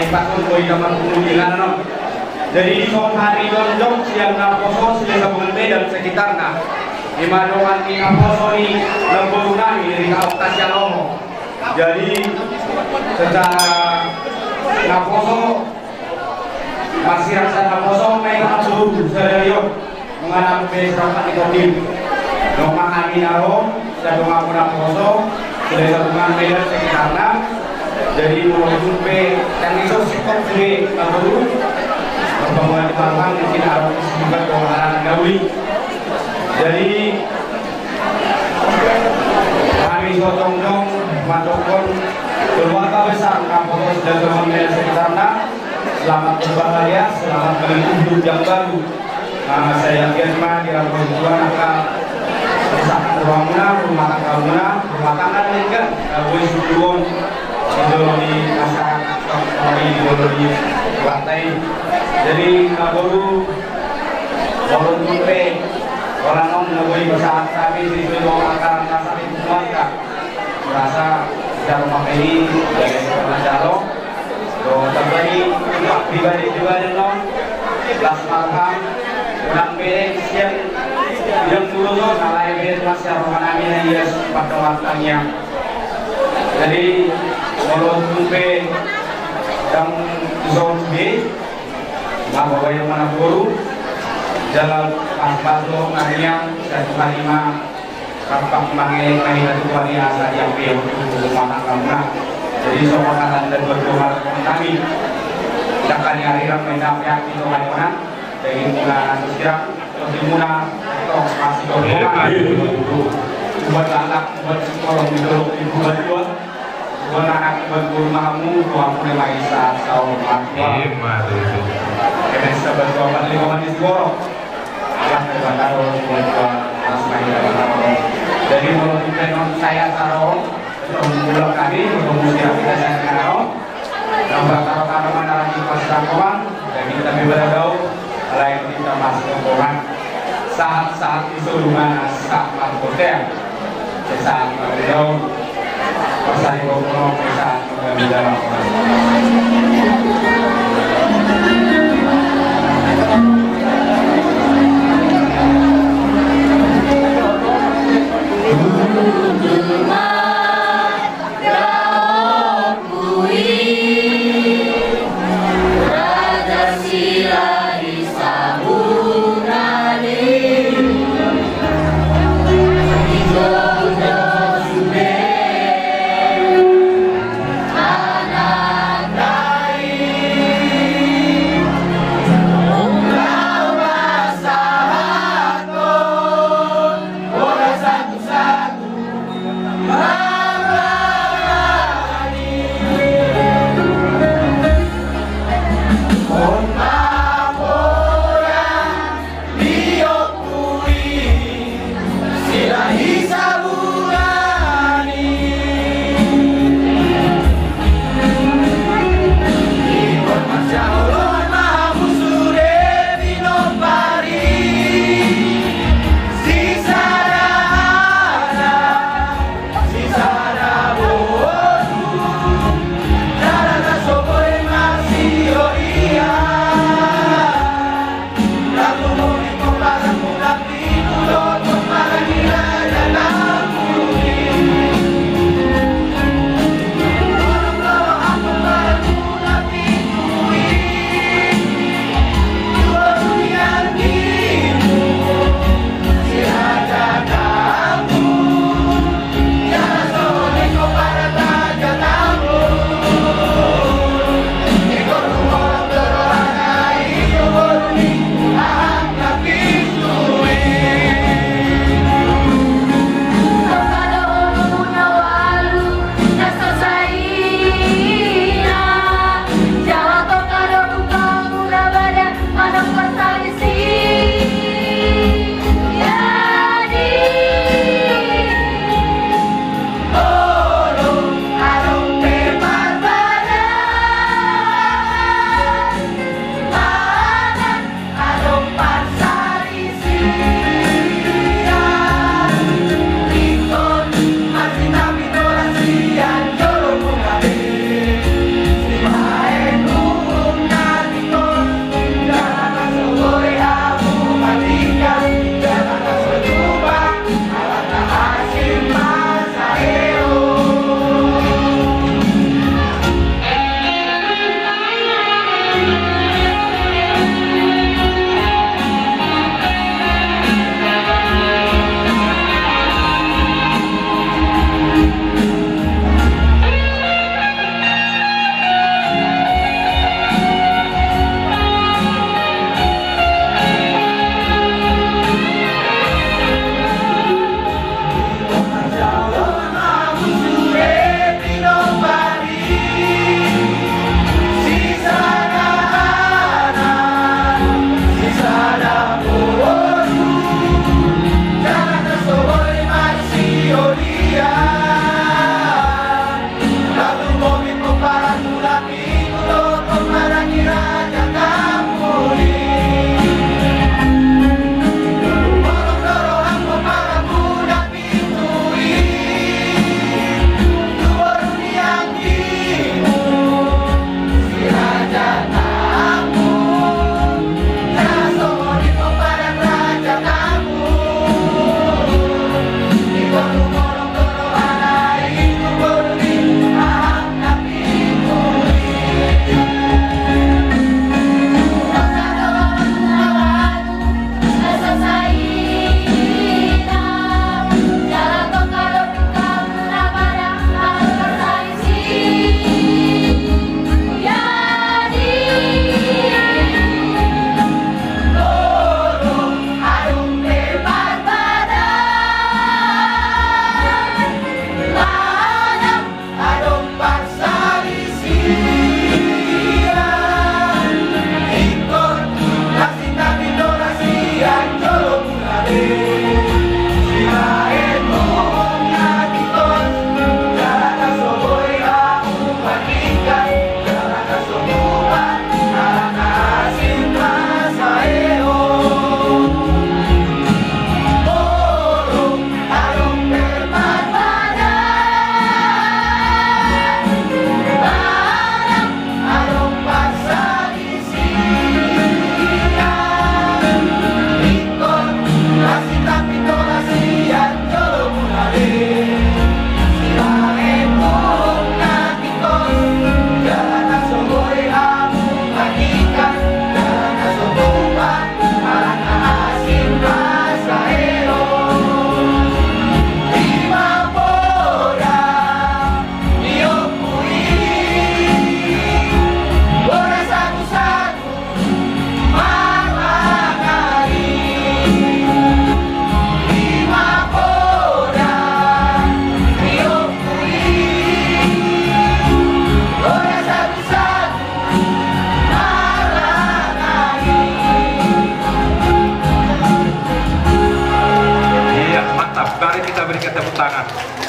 patut koi kamar pengunjungan no. Jadi di sore hari donjong siang naposo sila Bumbe dan sekitarnya. Di madoan di naposo ini lemburungan dari Kabupaten Lomo. Jadi secara naposo masih rasa naposo mereka seluruh serius mengalami serangkat nikotin. Doma kami naro dan doma pun naposo dari gabungan beda sekitarnya. Jadi mulai Bumbe dan itu sektor dari Kaburu perbangunan Palembang di sini harus juga kewenangan Gauli. Jadi kami sotong-sotong matokon keluarga besar Kampus dan teman-teman sekitarnya selamat berbahagia, selamat menempuh hidup yang baru. Saya Giasma di Kampus Tuan akan usahakan rumah tangga juga gue suduon di masyarakat di lantai. Jadi baru Bumbe orang non ngabui saat kami di seluruh angkatan kasar itu keluarga merasa sudah memakai dari sekolah jalo terjadi pribadi non kelas malam ulang beda yang dulu nalai beda masih romanami yang pada waktunya. Jadi menurut Bumbe yang zone B bahwa yang mana guru dalam pasal karya 105 rampak manggil kami dari asal yang beliau mana kamu. Jadi semua kalian dan berdoa kami tak kali hari ramai yang itu mana dari mulai sejak dimuna atau masih berdoa buat anak buat orang itu buat dua buat anak buat guru mahamu tuan mulai maisa sau mati kena sabar tuan lima manis borok Allah terbatas buat asmai dari mulut penon saya sarong bertemu kami bertemu kita saya sarong dan bertaruh mana lagi pasangkuan dan kita berbau lain kita masuk ke saat itu mana saat markotel saat beliau pasal ngomong saat dalam Anak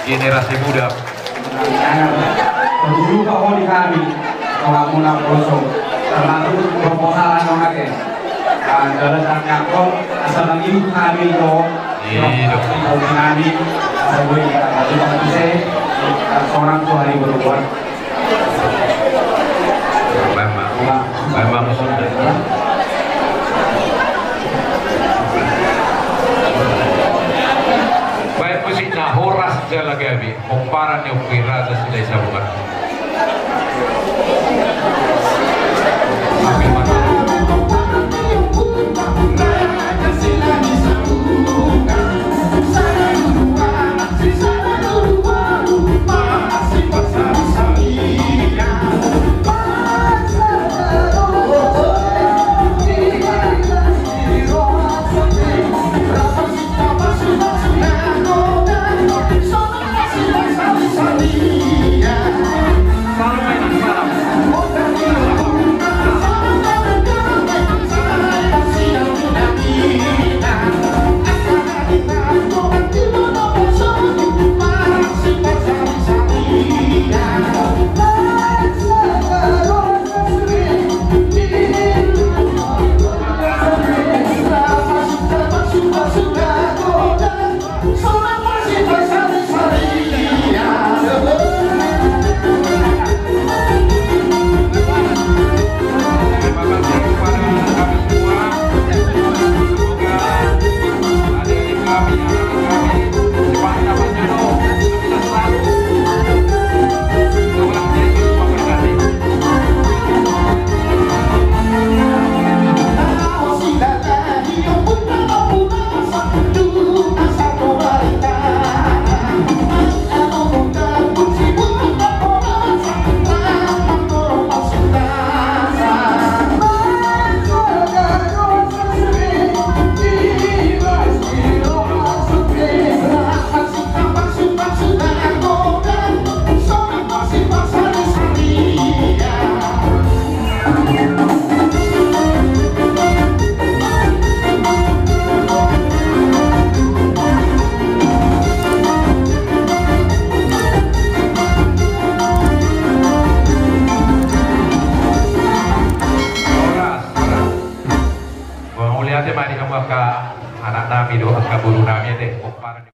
generasi muda. Dulu Pak Wali kami kalau mau kosong termasuk proposalan yang ada. Dalam nyakol asal lagi kami kok. Iya. Kami asal gue seorang tuh hari berbuat. Memang baik musiknya horas jala gabi komparan yang kira dan sudah sabungan. Mari kamu ke anak nami doa ke buru nami deh.